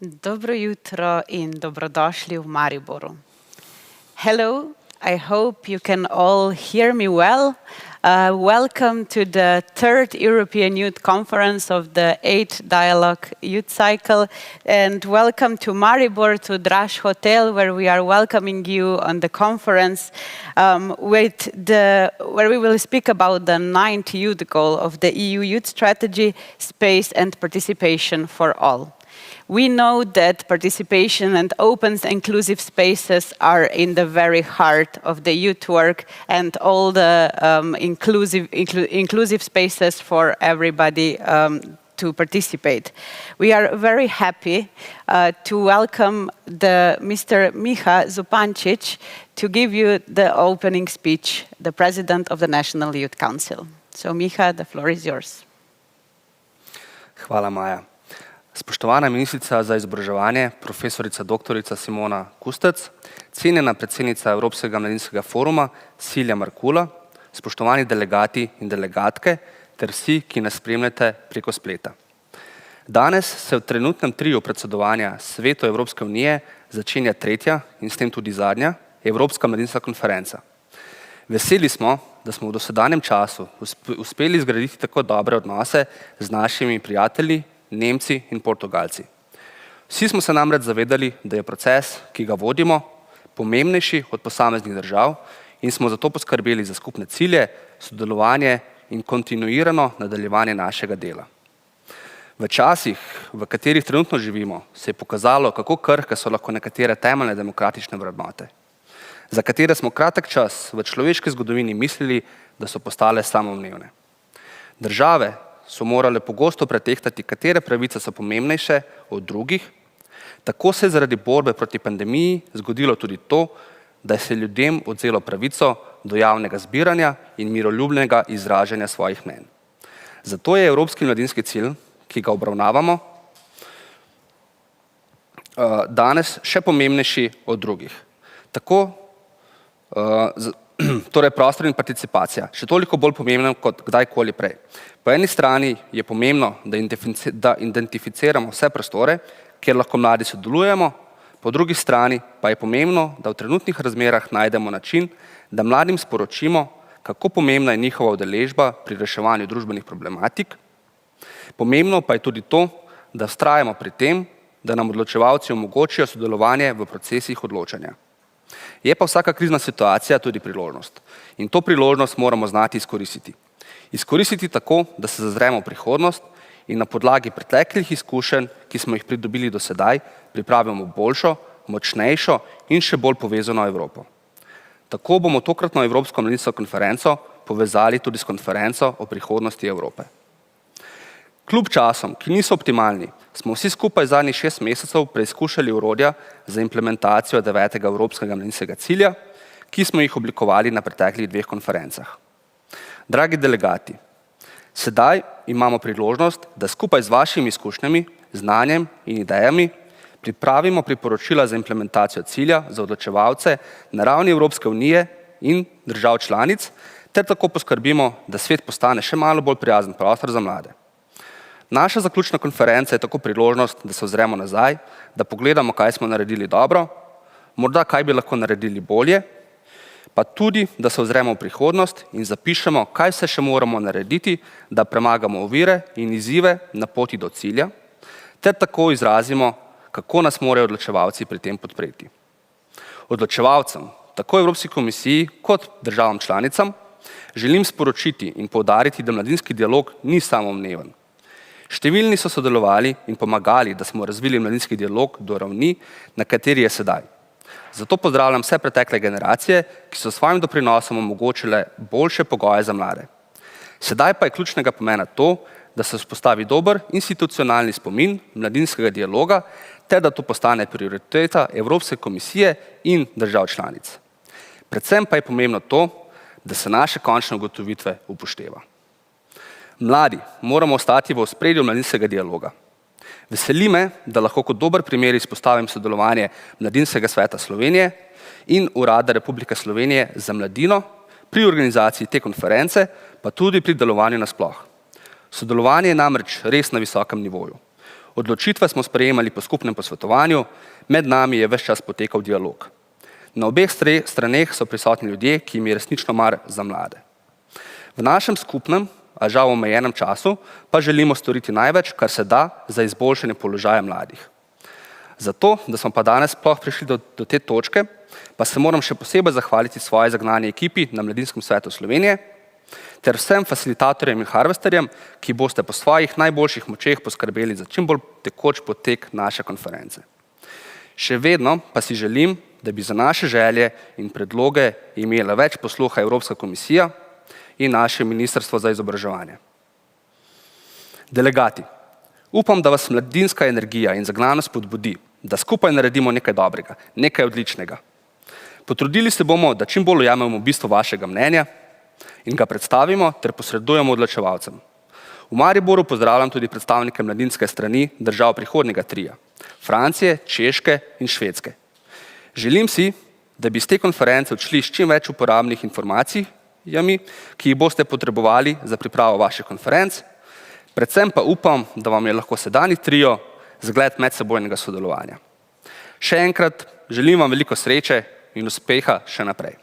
Dobro jutro in dobrodošli v Mariboru. Hello, I hope you can all hear me well. Welcome to the third European Youth Conference of the 8th Dialogue Youth Cycle, and welcome to Maribor, to Draž Hotel, where we are welcoming you on the conference where we will speak about the 9th youth goal of the EU Youth Strategy, Space and Participation for All. We know that participation and open, inclusive spaces are in the very heart of the youth work, and all the inclusive spaces for everybody to participate. We are very happy to welcome Mr. Miha Zupancic to give you the opening speech, the President of the National Youth Council. So, Miha, the floor is yours. Hvala, Maja. Spoštovana ministrica za izobraževanje, profesorica doktorica Simona Kustec, cenjena predsednica Evropskega mladinskega foruma Silja Markula, spoštovani delegati in delegatke ter vsi, ki nas spremljate preko spleta. Danes se v trenutnem triu predsedovanja Svetu Evropske unije začenja tretja in s tem tudi zadnja Evropska mladinska konferenca. Veseli smo, da smo v dosedanjem času uspeli zgraditi tako dobre odnose z našimi prijatelji, Nemci in Portugalci. Vsi smo se namreč zavedali, da je proces, ki ga vodimo, pomembnejši od posameznih držav in smo zato poskrbeli za skupne cilje, sodelovanje in kontinuirano nadaljevanje našega dela. V časih, v katerih trenutno živimo, se je pokazalo, kako krhke so lahko nekatere temeljne demokratične vrednote, za katere smo kratek čas v človeški zgodovini mislili, da so postale samoumevne. Države so morale pogosto pretehtati, katere pravice so pomembnejše od drugih. Tako se je zaradi borbe proti pandemiji zgodilo tudi to, da se je ljudem odvzelo pravico do javnega zbiranja in miroljubnega izražanja svojih mnenj. Zato je evropski mladinski cilj, ki ga obravnavamo, danes še pomembnejši od drugih. Torej prostor in participacija, še toliko bolj pomembna kot kdajkoli prej. Po eni strani je pomembno, da identificiramo vse prostore, kjer lahko mladi sodelujemo, po drugi strani pa je pomembno, da v trenutnih razmerah najdemo način, da mladim sporočimo, kako pomembna je njihova udeležba pri reševanju družbenih problematik. Pomembno pa je tudi to, da vztrajamo pri tem, da nam odločevalci omogočijo sodelovanje v procesih odločanja. Je pa vsaka krizna situacija tudi priložnost in to priložnost moramo znati izkoristiti. Izkoristiti tako, da se zazremo v prihodnost in na podlagi preteklih izkušenj, ki smo jih pridobili do sedaj, pripravimo boljšo, močnejšo in še bolj povezano Evropo. Tako bomo tokratno Evropsko mladinsko konferenco povezali tudi s konferenco o prihodnosti Evrope. Kljub časom, ki niso optimalni, smo vsi skupaj zadnjih 6 mesecev preizkušali orodja za implementacijo 9. Evropskega mladinskega cilja, ki smo jih oblikovali na preteklih 2 konferencah. Dragi delegati, sedaj imamo priložnost, da skupaj z vašimi izkušnjami, znanjem in idejami pripravimo priporočila za implementacijo cilja za odločevalce na ravni Evropske unije in držav članic, ter tako poskrbimo, da svet postane še malo bolj prijazen prostor za mlade. Naša zaključna konferenca je tako priložnost, da se ozremo nazaj, da pogledamo, kaj smo naredili dobro, morda kaj bi lahko naredili bolje, pa tudi, da se ozremo v prihodnost in zapišemo, kaj vse še moramo narediti, da premagamo ovire in izzive na poti do cilja, ter tako izrazimo, kako nas morajo odločevalci pri tem podpreti. Odločevalcem, tako Evropski komisiji kot državam članicam, želim sporočiti in poudariti, da mladinski dialog ni samoumeven. Številni so sodelovali in pomagali, da smo razvili mladinski dialog do ravni, na kateri je sedaj. Zato pozdravljam vse pretekle generacije, ki so svojim doprinosom omogočile boljše pogoje za mlade. Sedaj pa je ključnega pomena to, da se vzpostavi dober institucionalni spomin mladinskega dialoga, ter da to postane prioriteta Evropske komisije in držav članic. Predvsem pa je pomembno to, da se naše končne ugotovitve upošteva. Mladi moramo ostati v ospredju mladinskega dialoga. Veseli me, da lahko kot dober primer izpostavim sodelovanje Mladinskega sveta Slovenije in Urada Republike Slovenije za mladino pri organizaciji te konference, pa tudi pri delovanju nasploh. Sodelovanje je namreč res na visokem nivoju. Odločitve smo sprejemali po skupnem posvetovanju, med nami je ves čas potekal dialog. Na obeh straneh so prisotni ljudje, ki jim je resnično mar za mlade. V našem skupnem, a žal omejenem času, pa želimo storiti največ, kar se da za izboljšanje položaja mladih. Zato, da smo pa danes sploh prišli do te točke, pa se moram še posebej zahvaliti svoji zagnani ekipi na Mladinskem svetu Slovenije ter vsem facilitatorjem in harvesterjem, ki boste po svojih najboljših močeh poskrbeli za čim bolj tekoč potek naše konference. Še vedno pa si želim, da bi za naše želje in predloge imela več posluha Evropska komisija in naše Ministrstvo za izobraževanje. Delegati, upam, da vas mladinska energija in zagnanost spodbudi, da skupaj naredimo nekaj dobrega, nekaj odličnega. Potrudili se bomo, da čim bolj ujamemo bistvo vašega mnenja in ga predstavimo ter posredujemo odločevalcem. V Mariboru pozdravljam tudi predstavnike mladinske strani držav prihodnjega trija, Francije, Češke in Švedske. Želim si, da bi iz te konference odšli s čim več uporabnih informacijami, ki jih boste potrebovali za pripravo vaših konferenc, predvsem pa upam, da vam je lahko sedanji trio zgled medsebojnega sodelovanja. Še enkrat želim vam veliko sreče in uspeha še naprej.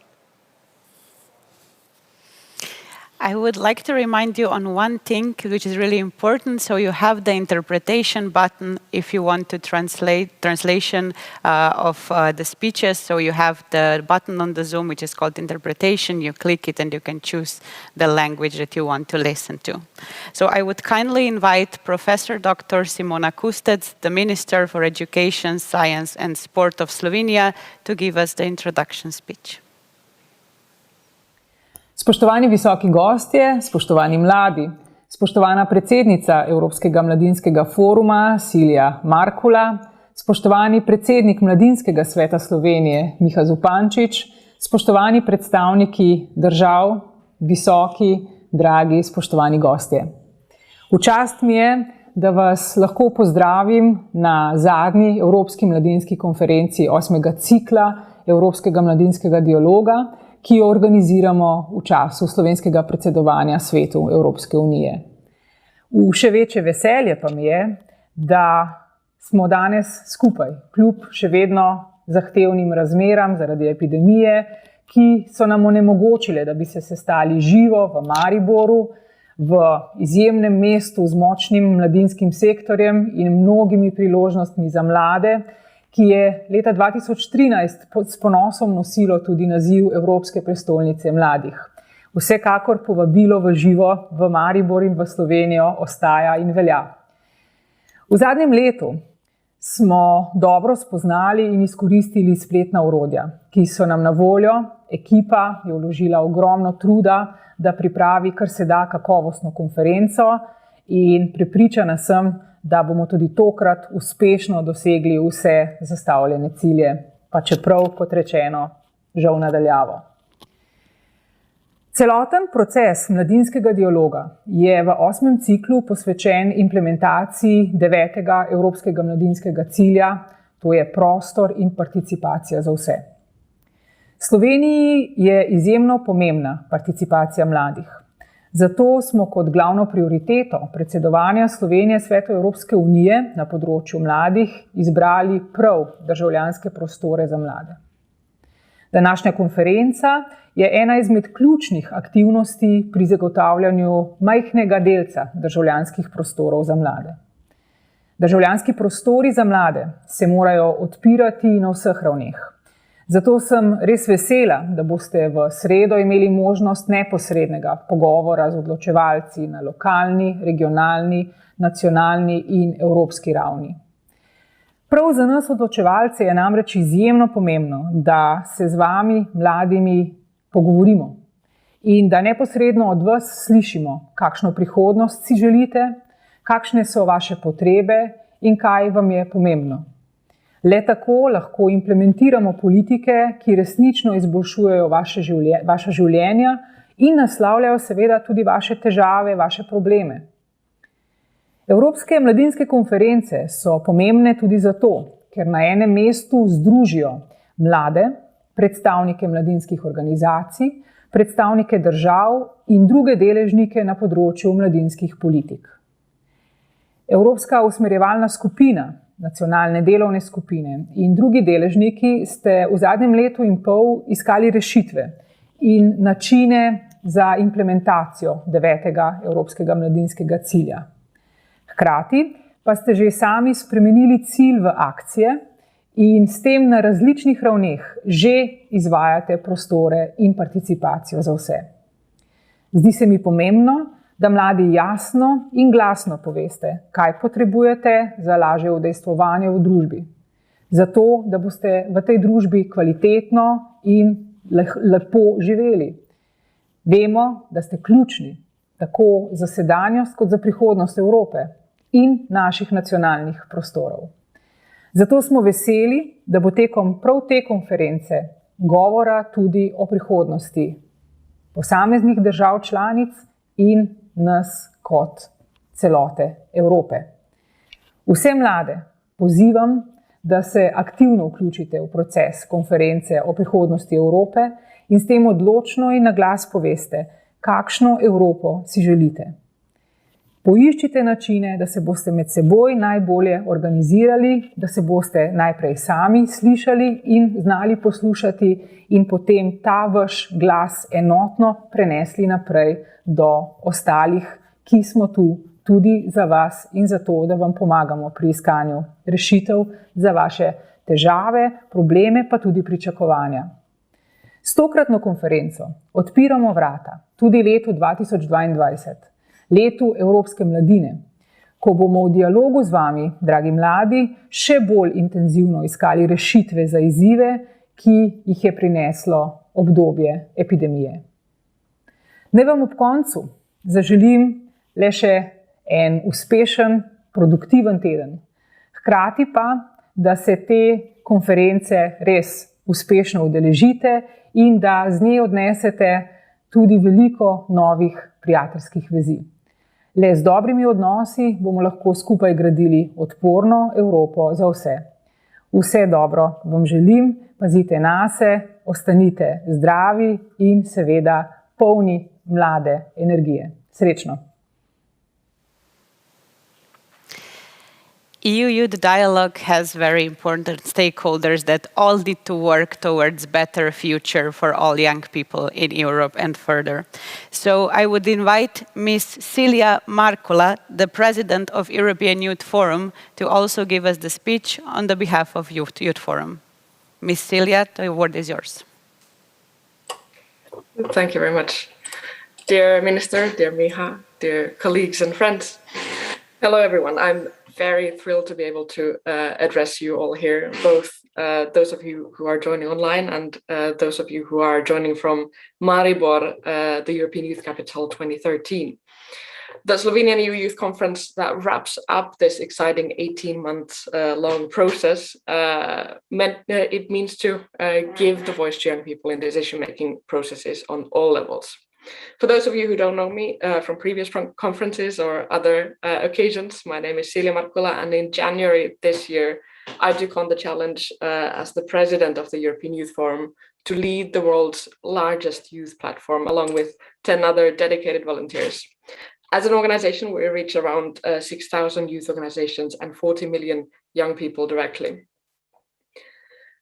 I would like to remind you on one thing which is really important. So you have the interpretation button if you want to translation of the speeches. So you have the button on the Zoom which is called interpretation. You click it and you can choose the language that you want to listen to. So I would kindly invite Professor Dr. Simona Kustec, the Minister for Education, Science and Sport of Slovenia, to give us the introduction speech. Spoštovani visoki gostje, spoštovani mladi, spoštovana predsednica Evropskega mladinskega foruma Silja Markula, spoštovani predsednik Mladinskega sveta Slovenije Miha Zupančič, spoštovani predstavniki držav, visoki, dragi, spoštovani gostje. V čast mi je, da vas lahko pozdravim na zadnji Evropski mladinski konferenci 8. cikla Evropskega mladinskega dialoga, ki jo organiziramo v času slovenskega predsedovanja svetu Evropske unije. V še večje veselje pa mi je, da smo danes skupaj, kljub še vedno zahtevnim razmeram zaradi epidemije, ki so nam onemogočile, da bi se sestali živo v Mariboru, v izjemnem mestu z močnim mladinskim sektorjem in mnogimi priložnostmi za mlade, ki je leta 2013 s ponosom nosilo tudi naziv Evropske prestolnice mladih. Vsekakor povabilo v živo v Maribor in v Slovenijo ostaja in velja. V zadnjem letu smo dobro spoznali in izkoristili spletna orodja, ki so nam na voljo. Ekipa je vložila ogromno truda, da pripravi kar se da kakovostno konferenco in prepričana sem, da bomo tudi tokrat uspešno dosegli vse zastavljene cilje, pa čeprav, kot rečeno, žal nadaljavo. Celoten proces mladinskega dialoga je v 8. ciklu posvečen implementaciji 9. Evropskega mladinskega cilja, to je prostor in participacija za vse. Sloveniji je izjemno pomembna participacija mladih. Zato smo kot glavno prioriteto predsedovanja Slovenije Svetu Evropske unije na področju mladih izbrali prav državljanske prostore za mlade. Današnja konferenca je ena izmed ključnih aktivnosti pri zagotavljanju majhnega delca državljanskih prostorov za mlade. Državljanski prostori za mlade se morajo odpirati na vseh ravneh. Zato sem res vesela, da boste v sredo imeli možnost neposrednega pogovora z odločevalci na lokalni, regionalni, nacionalni in evropski ravni. Prav za nas odločevalce je namreč izjemno pomembno, da se z vami, mladimi, pogovorimo in da neposredno od vas slišimo, kakšno prihodnost si želite, kakšne so vaše potrebe in kaj vam je pomembno. Le tako lahko implementiramo politike, ki resnično izboljšujejo vaša življenja in naslavljajo seveda tudi vaše težave, vaše probleme. Evropske mladinske konference so pomembne tudi zato, ker na enem mestu združijo mlade, predstavnike mladinskih organizacij, predstavnike držav in druge deležnike na področju mladinskih politik. Evropska usmerjevalna skupina, nacionalne delovne skupine in drugi deležniki ste v zadnjem letu in pol iskali rešitve in načine za implementacijo 9. Evropskega mladinskega cilja. Hkrati pa ste že sami spremenili cilj v akcije in s tem na različnih ravneh že izvajate prostore in participacijo za vse. Zdi se mi pomembno, da mladi jasno in glasno poveste, kaj potrebujete za lažje udejstvovanje v družbi. Zato, da boste v tej družbi kvalitetno in lepo živeli. Vemo, da ste ključni tako za sedanjost kot za prihodnost Evrope in naših nacionalnih prostorov. Zato smo veseli, da bo tekom prav te konference govora tudi o prihodnosti posameznih držav članic in nas kot celote Evrope. Vse mlade pozivam, da se aktivno vključite v proces konference o prihodnosti Evrope in s tem odločno in na glas poveste, kakšno Evropo si želite. Poiščite načine, da se boste med seboj najbolje organizirali, da se boste najprej sami slišali in znali poslušati in potem ta vaš glas enotno prenesli naprej do ostalih, ki smo tu tudi za vas in za to, da vam pomagamo pri iskanju rešitev za vaše težave, probleme pa tudi pričakovanja. S tokratno konferenco odpiramo vrata tudi letu 2022, letu Evropske mladine, ko bomo v dialogu z vami, dragi mladi, še bolj intenzivno iskali rešitve za izzive, ki jih je prineslo obdobje epidemije. Naj vam ob koncu zaželim le še en uspešen, produktiven teden. Hkrati pa, da se te konference res uspešno udeležite in da z nje odnesete tudi veliko novih prijateljskih vezi. Le z dobrimi odnosi bomo lahko skupaj gradili odporno Evropo za vse. Vse dobro vam želim, pazite nase, ostanite zdravi in seveda polni mlade energije. Srečno! EU Youth Dialogue has very important stakeholders that all need to work towards better future for all young people in Europe and further. So I would invite Ms. Silja Markula, the President of European Youth Forum, to also give us the speech on the behalf of Youth Forum. Ms. Silja, the word is yours. Thank you very much. Dear Minister, dear Miha, dear colleagues and friends. Hello everyone. I'm very thrilled to be able to address you all here, both those of you who are joining online and those of you who are joining from Maribor, the European Youth Capital 2013. The Slovenian EU Youth Conference that wraps up this exciting 18-month long process, it means to give the voice to young people in decision-making processes on all levels. For those of you who don't know me from previous conferences or other occasions, my name is Silja Markula, and in January this year, I took on the challenge as the president of the European Youth Forum to lead the world's largest youth platform, along with 10 other dedicated volunteers. As an organization, we reach around 6,000 youth organizations and 40 million young people directly.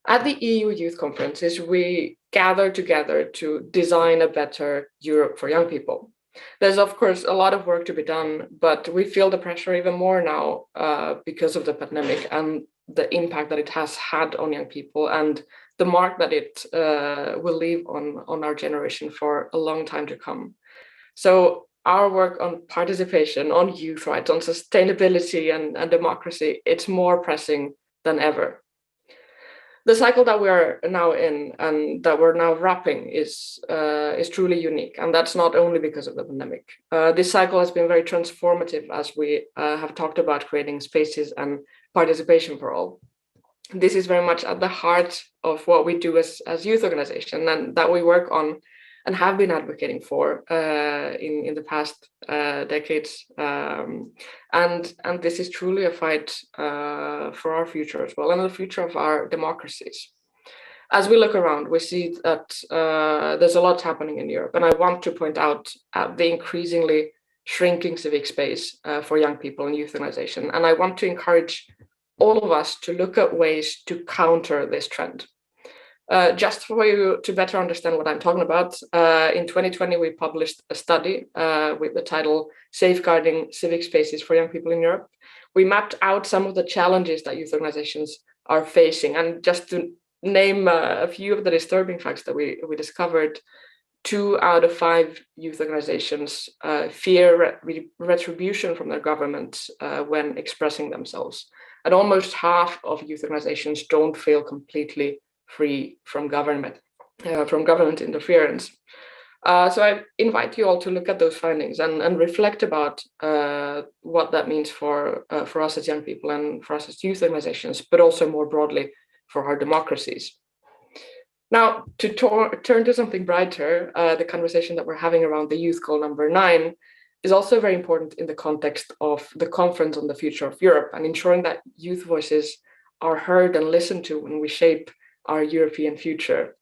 At the EU Youth Conferences, we gather together to design a better Europe for young people. There's, of course, a lot of work to be done, but we feel the pressure even more now because of the pandemic and the impact that it has had on young people and the mark that it will leave on our generation for a long time to come. So our work on participation, on youth rights, on sustainability and democracy, it's more pressing than ever. The cycle that we are now in and that we're now wrapping is truly unique, and that's not only because of the pandemic. This cycle has been very transformative as we have talked about creating spaces and participation for all. This is very much at the heart of what we do as youth organization and that we work on and have been advocating for in the past decades. And this is truly a fight for our future as well, and the future of our democracies. As we look around, we see that there's a lot happening in Europe, and I want to point out the increasingly shrinking civic space for young people and youth organization. And I want to encourage all of us to look at ways to counter this trend. Just for you to better understand what I'm talking about, in 2020, we published a study with the title Safeguarding Civic Spaces for Young People in Europe. We mapped out some of the challenges that youth organizations are facing. And just to name a few of the disturbing facts that we discovered, 2 out of 5 youth organizations fear retribution from their governments when expressing themselves. And almost half of youth organizations don't feel completely free from government interference. So I invite you all to look at those findings and reflect about what that means for us as young people and for us as youth organizations, but also more broadly for our democracies. Now, to turn to something brighter, the conversation that we're having around the youth goal number 9 is also very important in the context of the Conference on the Future of Europe and ensuring that youth voices are heard and listened to when we shape our European future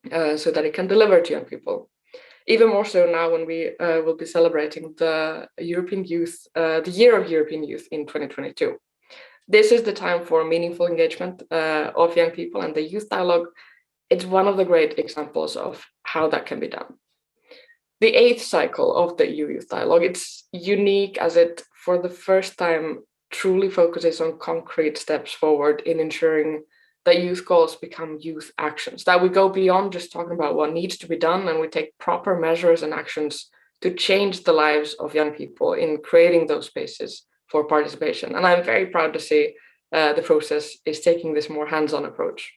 so that it can deliver to young people. Even more so now when we will be celebrating the European Youth, the Year of European Youth in 2022. This is the time for meaningful engagement of young people, and the youth dialogue, it's one of the great examples of how that can be done. The 8th cycle of the EU Youth Dialogue, it's unique as it, for the first time, truly focuses on concrete steps forward in ensuring that youth goals become youth actions, that we go beyond just talking about what needs to be done and we take proper measures and actions to change the lives of young people in creating those spaces for participation. And I'm very proud to see the process is taking this more hands-on approach.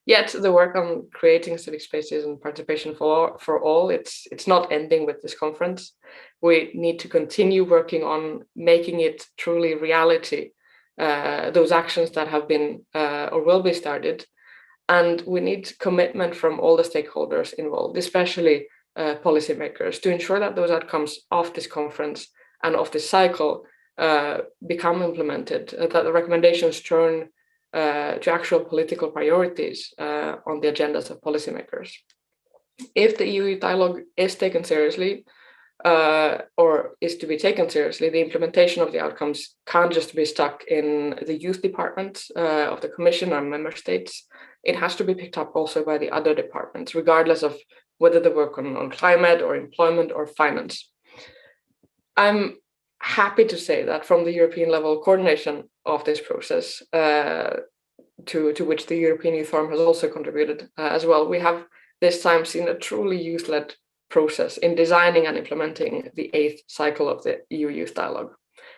Yet the work on creating civic spaces and participation for all, it's not ending with this conference. We need to continue working on making it truly reality, those actions that have been or will be started. And we need commitment from all the stakeholders involved, especially policymakers, to ensure that those outcomes of this conference and of this cycle become implemented, that the recommendations turn to actual political priorities on the agendas of policymakers. If the EU dialogue is taken seriously, or is to be taken seriously, the implementation of the outcomes can't just be stuck in the youth departments of the Commission or member states. It has to be picked up also by the other departments, regardless of whether they work on climate or employment or finance. I'm happy to say that from the European level, coordination of this process, to which the European Youth Forum has also contributed as well, we have this time seen a truly youth-led process in designing and implementing the 8th cycle of the EU Youth Dialogue.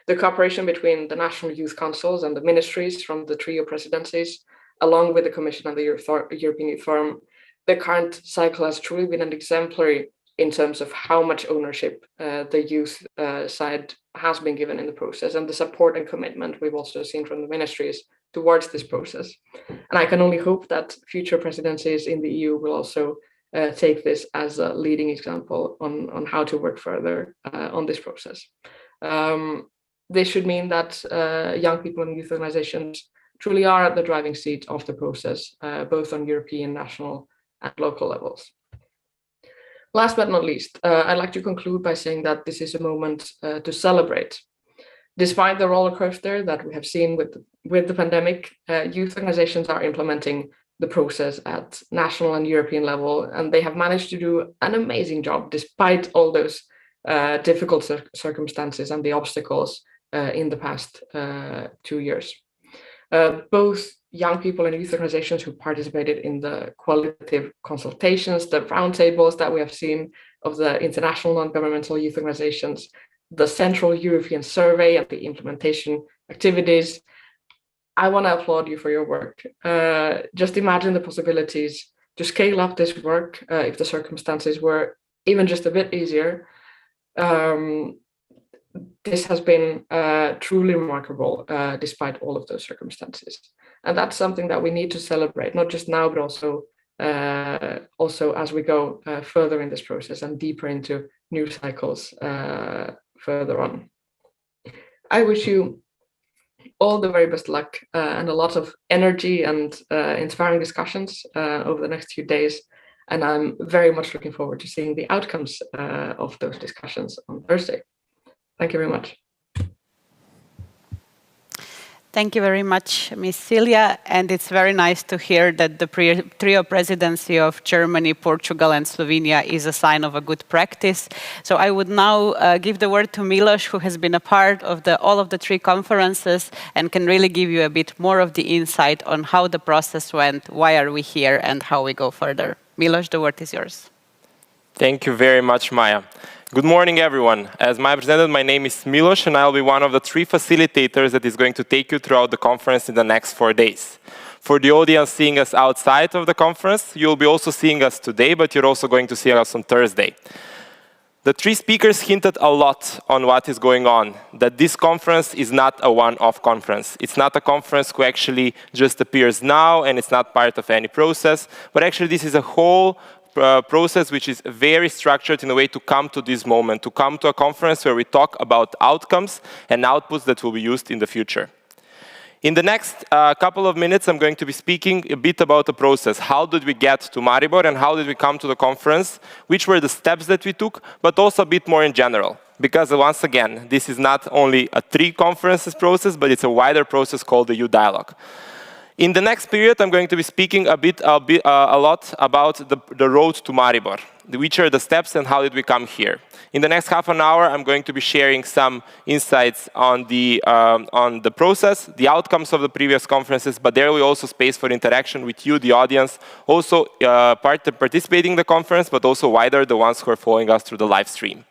The cooperation between the national youth councils and the ministries from the trio presidencies, along with the Commission and the European Youth Forum, the current cycle has truly been an exemplary in terms of how much ownership the youth side has been given in the process, and the support and commitment we've also seen from the ministries towards this process. And I can only hope that future presidencies in the EU will also take this as a leading example on how to work further on this process. This should mean that young people and youth organizations truly are at the driving seat of the process, both on European, national, and local levels. Last but not least, I'd like to conclude by saying that this is a moment to celebrate. Despite the roller coaster that we have seen with the pandemic, youth organizations are implementing the process at national and European level, and they have managed to do an amazing job despite all those difficult circumstances and the obstacles in the past 2 years. Both young people and youth organizations who participated in the qualitative consultations, the roundtables that we have seen of the international non-governmental youth organizations, the Central European Survey and the implementation activities. I want to applaud you for your work. Just imagine the possibilities to scale up this work if the circumstances were even just a bit easier. This has been truly remarkable despite all of those circumstances. And that's something that we need to celebrate, not just now, but also as we go further in this process and deeper into new cycles further on. I wish you all the very best luck and a lot of energy and inspiring discussions over the next few days. And I'm very much looking forward to seeing the outcomes of those discussions on Thursday. Thank you very much. Thank you very much, Ms. Celia. And it's very nice to hear that the trio presidency of Germany, Portugal, and Slovenia is a sign of a good practice. So I would now give the word to Milos, who has been a part of all of the three conferences and can really give you a bit more of the insight on how the process went, why are we here, and how we go further. Milos, the word is yours. Thank you very much, Maya. Good morning, everyone. As Maya presented, my name is Milos, and I'll be one of the three facilitators that is going to take you throughout the conference in the next 4 days. For the audience seeing us outside of the conference, you'll be also seeing us today, but you're also going to see us on Thursday. The three speakers hinted a lot on what is going on, that this conference is not a one-off conference. It's not a conference who actually just appears now, and it's not part of any process, but actually this is a whole process which is very structured in a way to come to this moment, to come to a conference where we talk about outcomes and outputs that will be used in the future. In the next couple of minutes, I'm going to be speaking a bit about the process. How did we get to Maribor and how did we come to the conference? Which were the steps that we took, but also a bit more in general. Because once again, this is not only a three conferences process, but it's a wider process called the Youth Dialogue. In the next period, I'm going to be speaking a lot about the road to Maribor, which are the steps and how did we come here. In the next half an hour, I'm going to be sharing some insights on the process, the outcomes of the previous conferences, but there will also space for interaction with you, the audience, also participating in the conference, but also wider, the ones who are following us through the live stream.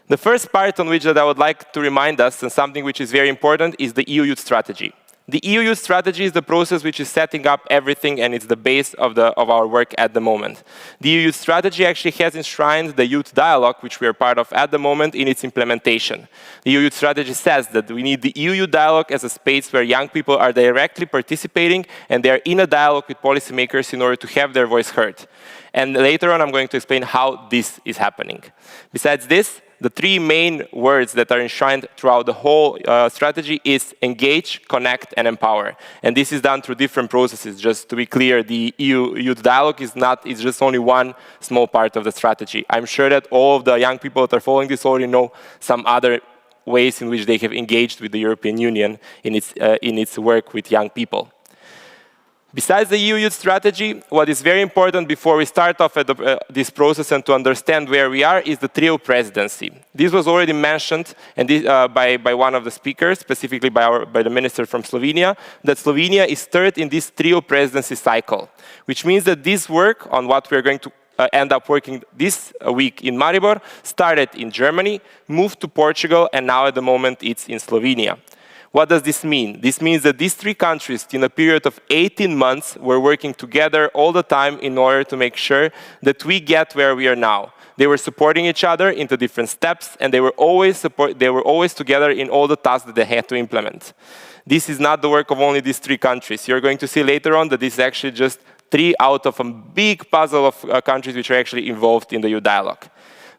The first part on which that I would like to remind us, and something which is very important, is the EU Youth Strategy. The EU Youth Strategy is the process which is setting up everything, and it's the base of our work at the moment. The EU Youth Strategy actually has enshrined the Youth Dialogue, which we are part of at the moment, in its implementation. The EU Youth Strategy says that we need the EU Youth Dialogue as a space where young people are directly participating and they are in a dialogue with policymakers in order to have their voice heard. And later on, I'm going to explain how this is happening. Besides this, the three main words that are enshrined throughout the whole strategy is engage, connect, and empower. And this is done through different processes. Just to be clear, the EU Youth Dialogue is just only one small part of the strategy. I'm sure that all of the young people that are following this already know some other ways in which they have engaged with the European Union in its work with young people. Besides the EU Youth Strategy, what is very important before we start off at this process and to understand where we are is the trio presidency. This was already mentioned and by one of the speakers, specifically by the minister from Slovenia, that Slovenia is third in this trio presidency cycle, which means that this work on what we are going to end up working this week in Maribor started in Germany, moved to Portugal, and now at the moment it's in Slovenia. What does this mean? This means that these three countries, in a period of 18 months, were working together all the time in order to make sure that we get where we are now. They were supporting each other into different steps, and they were always together in all the tasks that they had to implement. This is not the work of only these three countries. You're going to see later on that this is actually just 3 out of a big puzzle of countries which are actually involved in the EU Dialogue.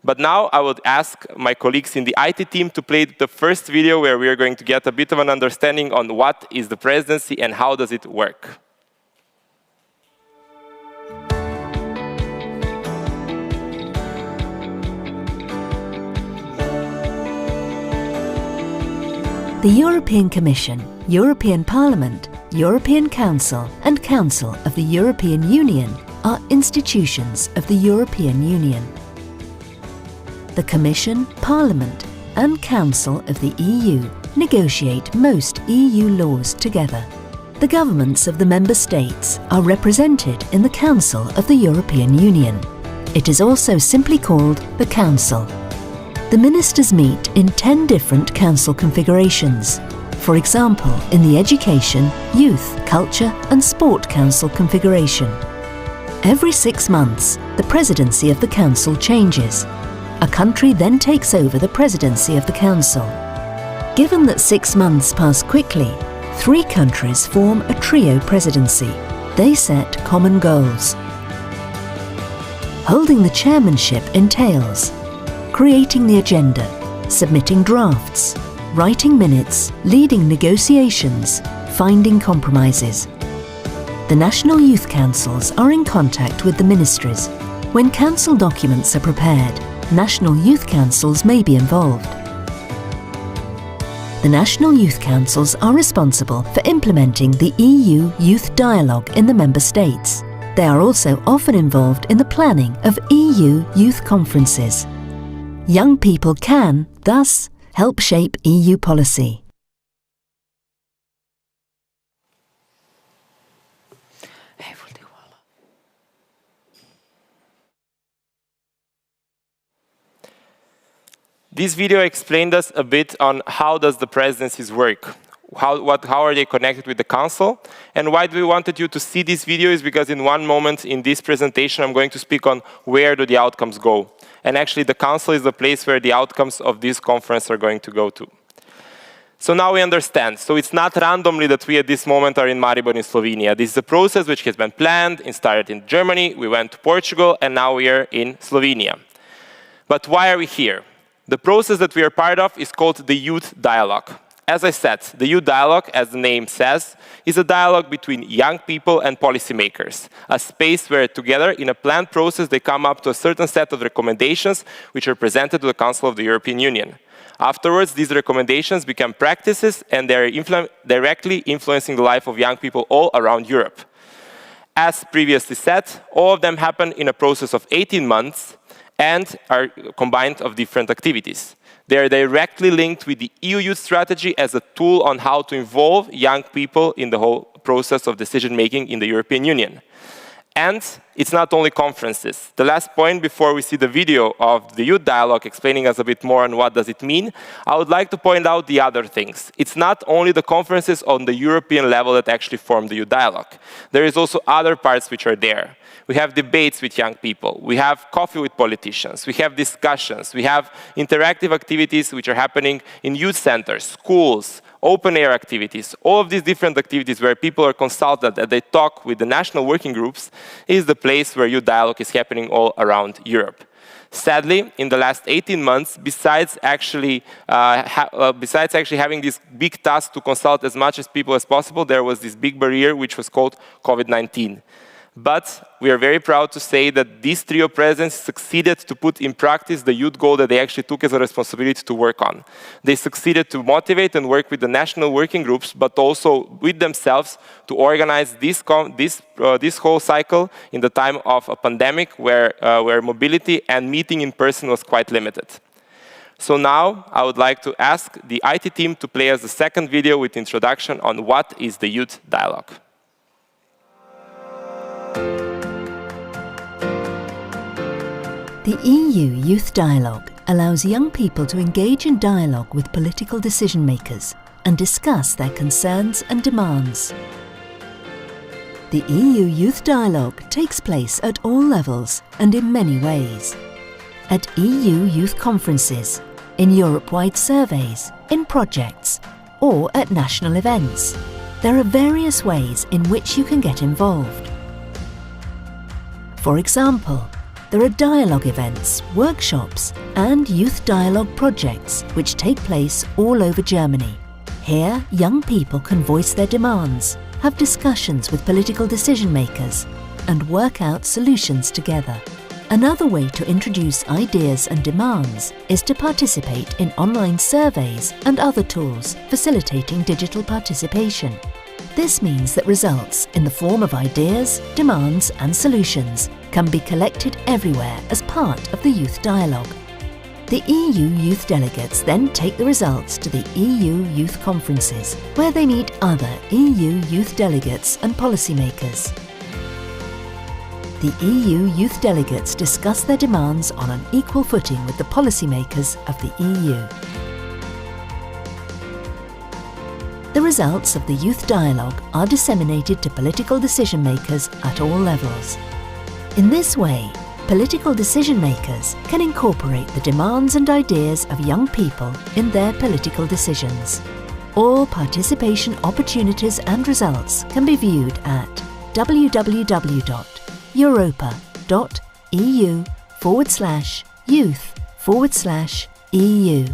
But now I would ask my colleagues in the IT team to play the first video where we are going to get a bit of an understanding on what is the presidency and how does it work. The European Commission, European Parliament, European Council and Council of the European Union are institutions of the European Union. The Commission, Parliament and Council of the EU negotiate most EU laws together. The governments of the Member States are represented in the Council of the European Union. It is also simply called the Council. The ministers meet in 10 different Council configurations. For example, in the Education, Youth, Culture and Sport Council configuration. Every 6 months, the presidency of the Council changes. A country then takes over the presidency of the Council. Given that 6 months pass quickly, 3 countries form a trio presidency. They set common goals. Holding the chairmanship entails creating the agenda, submitting drafts, writing minutes, leading negotiations, finding compromises. The national youth councils are in contact with the ministries. When council documents are prepared, national youth councils may be involved. The national youth councils are responsible for implementing the EU Youth Dialogue in the member states. They are also often involved in the planning of EU youth conferences. Young people can, thus, help shape EU policy. This video explained us a bit on how does the presidencies work, how are they connected with the council, and why we wanted you to see this video is because in one moment in this presentation I'm going to speak on where do the outcomes go. And actually the council is the place where the outcomes of this conference are going to go to. So now we understand. So it's not randomly that we at this moment are in Maribor in Slovenia. This is a process which has been planned and started in Germany, we went to Portugal, and now we are in Slovenia. But why are we here? The process that we are part of is called the Youth Dialogue. As I said, the Youth Dialogue, as the name says, is a dialogue between young people and policymakers, a space where together in a planned process they come up to a certain set of recommendations which are presented to the Council of the European Union. Afterwards, these recommendations become practices and they are directly influencing the life of young people all around Europe. As previously said, all of them happen in a process of 18 months and are combined of different activities. They are directly linked with the EU Youth Strategy as a tool on how to involve young people in the whole process of decision-making in the European Union. And it's not only conferences. The last point before we see the video of the Youth Dialogue explaining us a bit more on what does it mean, I would like to point out the other things. It's not only the conferences on the European level that actually form the Youth Dialogue. There is also other parts which are there. We have debates with young people, we have coffee with politicians, we have discussions, we have interactive activities which are happening in youth centers, schools, open-air activities. All of these different activities where people are consulted and they talk with the national working groups is the place where Youth Dialogue is happening all around Europe. Sadly, in the last 18 months, besides actually having this big task to consult as much as people as possible, there was this big barrier which was called COVID-19. But we are very proud to say that these trio presidents succeeded to put in practice the youth goal that they actually took as a responsibility to work on. They succeeded to motivate and work with the national working groups, but also with themselves to organize this whole cycle in the time of a pandemic where mobility and meeting in person was quite limited. So now I would like to ask the IT team to play us the second video with introduction on what is the Youth Dialogue. The EU Youth Dialogue allows young people to engage in dialogue with political decision-makers and discuss their concerns and demands. The EU Youth Dialogue takes place at all levels and in many ways. At EU youth conferences, in Europe-wide surveys, in projects, or at national events. There are various ways in which you can get involved. For example, there are dialogue events, workshops, and youth dialogue projects which take place all over Germany. Here, young people can voice their demands, have discussions with political decision-makers, and work out solutions together. Another way to introduce ideas and demands is to participate in online surveys and other tools facilitating digital participation. This means that results in the form of ideas, demands, and solutions can be collected everywhere as part of the Youth Dialogue. The EU youth delegates then take the results to the EU youth conferences, where they meet other EU youth delegates and policymakers. The EU youth delegates discuss their demands on an equal footing with the policymakers of the EU. The results of the Youth Dialogue are disseminated to political decision-makers at all levels. In this way, political decision-makers can incorporate the demands and ideas of young people in their political decisions. All participation opportunities and results can be viewed at www.europa.eu/youth/EU.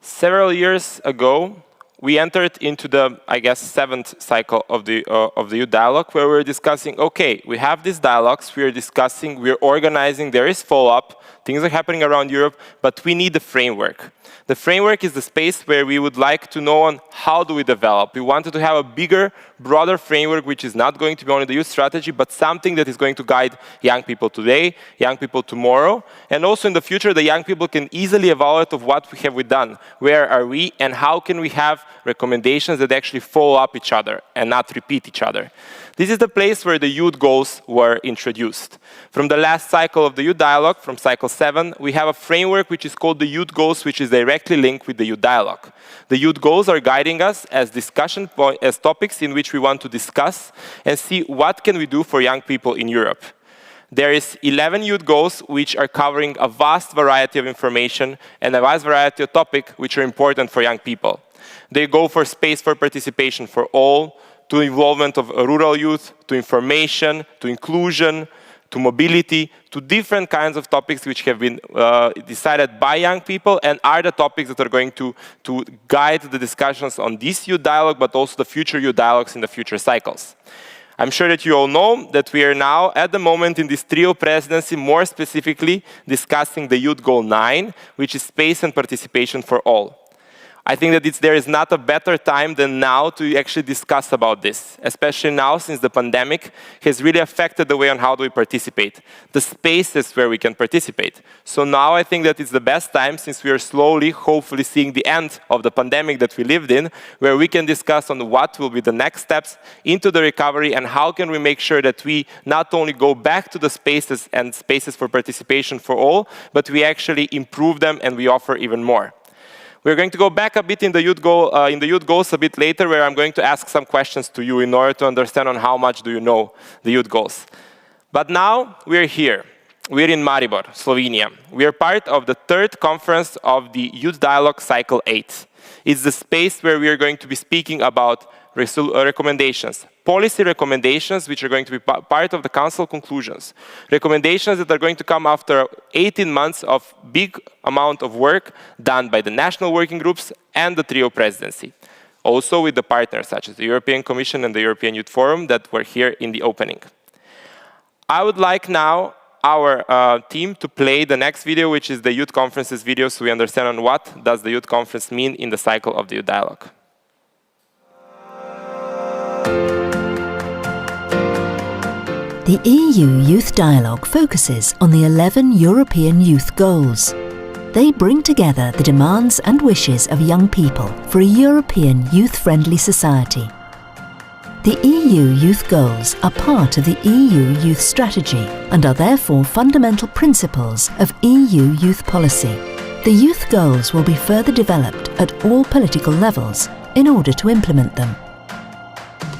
Several years ago, we entered into the, I guess, 7th cycle of the youth dialogue, where we're discussing, okay, we have these dialogues, we're discussing, we're organizing, there is follow-up, things are happening around Europe, but we need the framework. The framework is the space where we would like to know on how do we develop. We wanted to have a bigger, broader framework, which is not going to be only the youth strategy, but something that is going to guide young people today, young people tomorrow, and also in the future, the young people can easily evaluate of what have we done, where are we, and how can we have recommendations that actually follow up each other and not repeat each other. This is the place where the youth goals were introduced. From the last cycle of the youth dialogue, from cycle 7, we have a framework which is called the youth goals, which is directly linked with the youth dialogue. The youth goals are guiding us as discussion as topics in which we want to discuss and see what can we do for young people in Europe. There is 11 youth goals which are covering a vast variety of information and a vast variety of topics which are important for young people. They go for space for participation for all, to involvement of rural youth, to information, to inclusion, to mobility, to different kinds of topics which have been decided by young people and are the topics that are going to guide the discussions on this youth dialogue, but also the future youth dialogues in the future cycles. I'm sure that you all know that we are now, at the moment, in this trio presidency, more specifically discussing the Youth Goal 9, which is space and participation for all. I think that there is not a better time than now to actually discuss about this, especially now since the pandemic has really affected the way on how do we participate, the spaces where we can participate. So now I think that it's the best time, since we are slowly, hopefully, seeing the end of the pandemic that we lived in, where we can discuss on what will be the next steps into the recovery and how can we make sure that we not only go back to the spaces and spaces for participation for all, but we actually improve them and we offer even more. We're going to go back a bit in the youth goals a bit later, where I'm going to ask some questions to you in order to understand on how much do you know the youth goals. But now we're here. We're in Maribor, Slovenia. We are part of the 3rd conference of the Youth Dialogue Cycle 8. It's the space where we are going to be speaking about recommendations, policy recommendations which are going to be part of the Council conclusions. Recommendations that are going to come after 18 months of big amount of work done by the national working groups and the trio presidency. Also with the partners such as the European Commission and the European Youth Forum that were here in the opening. I would like now our team to play the next video, which is the Youth Conferences video, so we understand on what does the Youth Conference mean in the cycle of the Youth Dialogue. The EU Youth Dialogue focuses on the 11 European Youth Goals. They bring together the demands and wishes of young people for a European youth-friendly society. The EU Youth Goals are part of the EU Youth Strategy and are therefore fundamental principles of EU youth policy. The Youth Goals will be further developed at all political levels in order to implement them.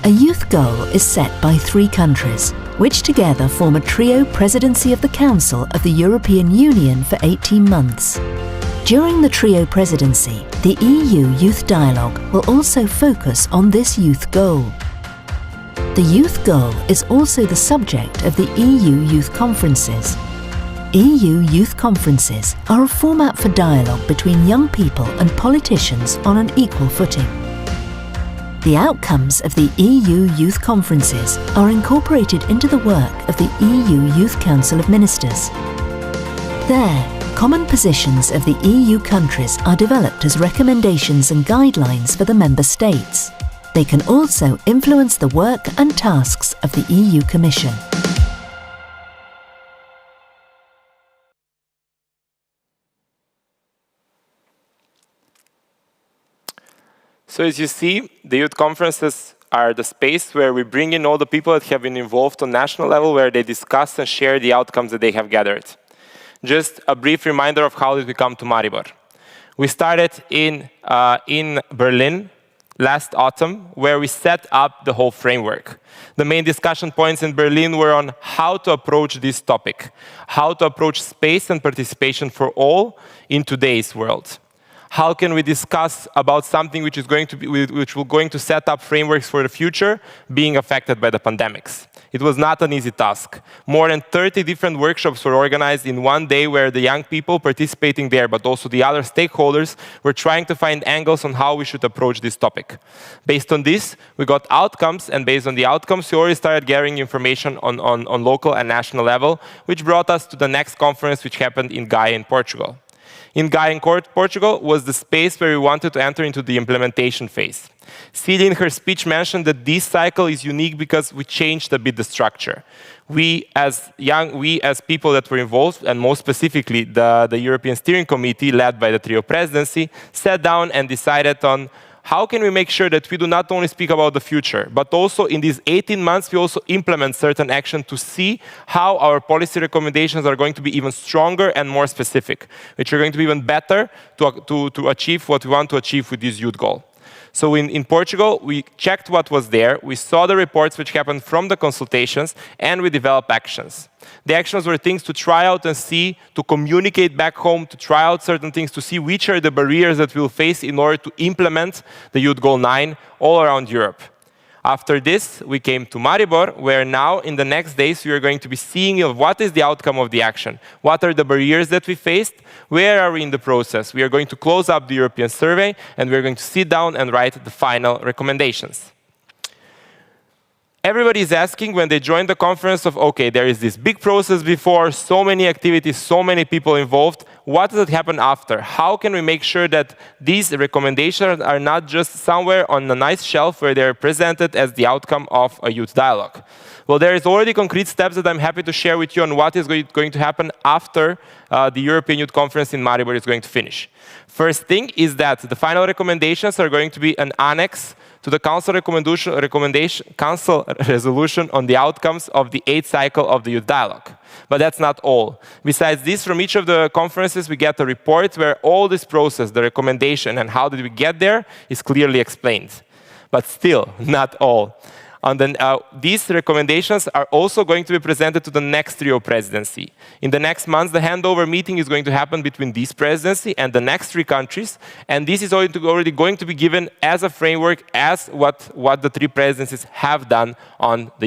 A youth goal is set by 3 countries, which together form a trio presidency of the Council of the European Union for 18 months. During the trio presidency, the EU Youth Dialogue will also focus on this youth goal. The youth goal is also the subject of the EU Youth Conferences. EU Youth Conferences are a format for dialogue between young people and politicians on an equal footing. The outcomes of the EU Youth Conferences are incorporated into the work of the EU Youth Council of Ministers. There, common positions of the EU countries are developed as recommendations and guidelines for the member states. They can also influence the work and tasks of the EU Commission. So as you see, the youth conferences are the space where we bring in all the people that have been involved on national level, where they discuss and share the outcomes that they have gathered. Just a brief reminder of how did we come to Maribor. We started in Berlin last autumn, where we set up the whole framework. The main discussion points in Berlin were on how to approach this topic, how to approach space and participation for all in today's world. How can we discuss about something which will going to set up frameworks for the future being affected by the pandemics? It was not an easy task. More than 30 different workshops were organized in one day where the young people participating there, but also the other stakeholders, were trying to find angles on how we should approach this topic. Based on this, we got outcomes, and based on the outcomes, we already started gathering information on local and national level, which brought us to the next conference, which happened in Gaia in Portugal. In Gaia in Portugal was the space where we wanted to enter into the implementation phase. Celia in her speech mentioned that this cycle is unique because we changed a bit the structure. We as people that were involved, and most specifically the European Steering Committee led by the trio presidency, sat down and decided on how can we make sure that we do not only speak about the future, but also in these 18 months, we also implement certain action to see how our policy recommendations are going to be even stronger and more specific, which are going to be even better to achieve what we want to achieve with this youth goal. So in Portugal, we checked what was there, we saw the reports which happened from the consultations, and we developed actions. The actions were things to try out and see, to communicate back home, to try out certain things, to see which are the barriers that we'll face in order to implement the Youth Goal 9 all around Europe. After this, we came to Maribor, where now, in the next days, we are going to be seeing what is the outcome of the action. What are the barriers that we faced? Where are we in the process? We are going to close up the European survey, and we are going to sit down and write the final recommendations. Everybody is asking when they join the conference of, okay, there is this big process before, so many activities, so many people involved. What does it happen after? How can we make sure that these recommendations are not just somewhere on a nice shelf where they're presented as the outcome of a youth dialogue? Well, there is already concrete steps that I'm happy to share with you on what is going to happen after the European Youth Conference in Maribor is going to finish. First thing is that the final recommendations are going to be an annex to the Council Council resolution on the outcomes of the 8th cycle of the Youth Dialogue. But that's not all. Besides this, from each of the conferences, we get a report where all this process, the recommendation, and how did we get there is clearly explained. But still, not all. And then these recommendations are also going to be presented to the next trio presidency. In the next months, the handover meeting is going to happen between this presidency and the next 3 countries, and this is already going to be given as a framework as what the 3 presidencies have done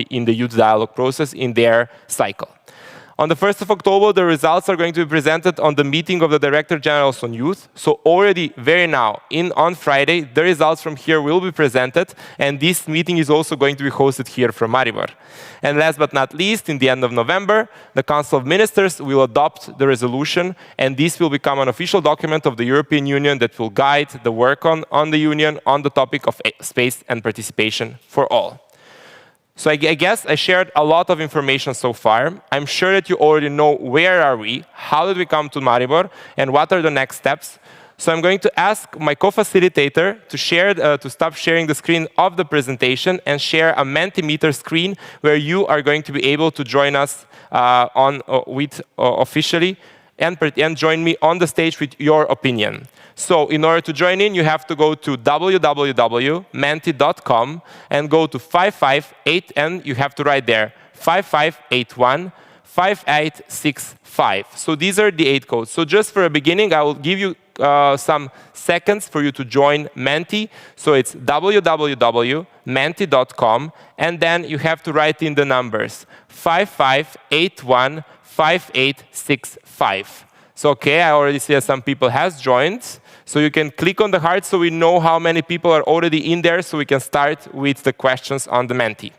in the youth dialogue process in their cycle. On the 1st of October, the results are going to be presented on the meeting of the Director Generals on Youth. So already, very now, on Friday, the results from here will be presented, and this meeting is also going to be hosted here from Maribor. And last but not least, in the end of November, the Council of Ministers will adopt the resolution, and this will become an official document of the European Union that will guide the work on the Union on the topic of space and participation for all. So I guess I shared a lot of information so far. I'm sure that you already know where are we, how did we come to Maribor, and what are the next steps. So I'm going to ask my co-facilitator to stop sharing the screen of the presentation and share a Mentimeter screen where you are going to be able to join us officially and join me on the stage with your opinion. So in order to join in, you have to go to www.menti.com and go to 558, and you have to write there 5581 5865. So these are the 8 codes. So just for a beginning, I will give you some seconds for you to join Menti. So it's www.menti.com, and then you have to write in the numbers 5581 5865. So okay, I already see that some people has joined. So you can click on the heart so we know how many people are already in there, so we can start with the questions on the Menti.